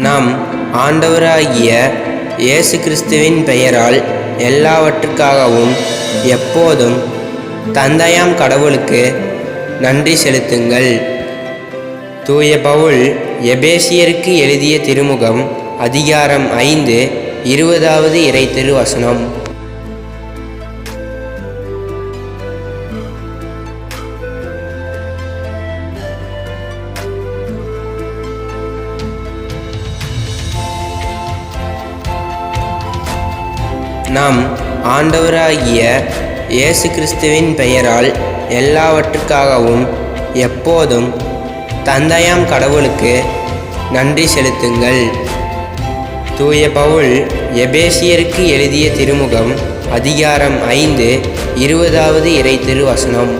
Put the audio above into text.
நம் ஆண்டவராகிய இயேசு கிறிஸ்துவின் பெயரால் எல்லாவற்றுக்காகவும் எப்போதும் தந்தையாம் கடவுளுக்கு நன்றி செலுத்துங்கள். தூய பவுல் எபேசியருக்கு எழுதிய திருமுகம் அதிகாரம் 5 20வது இறைத்திருவசனம். நம் ஆண்டவராகிய இயேசு கிறிஸ்துவின் பெயரால் எல்லாவற்றுக்காகவும் எப்போதும் தந்தையாம் கடவுளுக்கு நன்றி செலுத்துங்கள். தூய பவுல் எபேசியருக்கு எழுதிய திருமுகம் அதிகாரம் 5 20வது இறைத்திருவசனம்.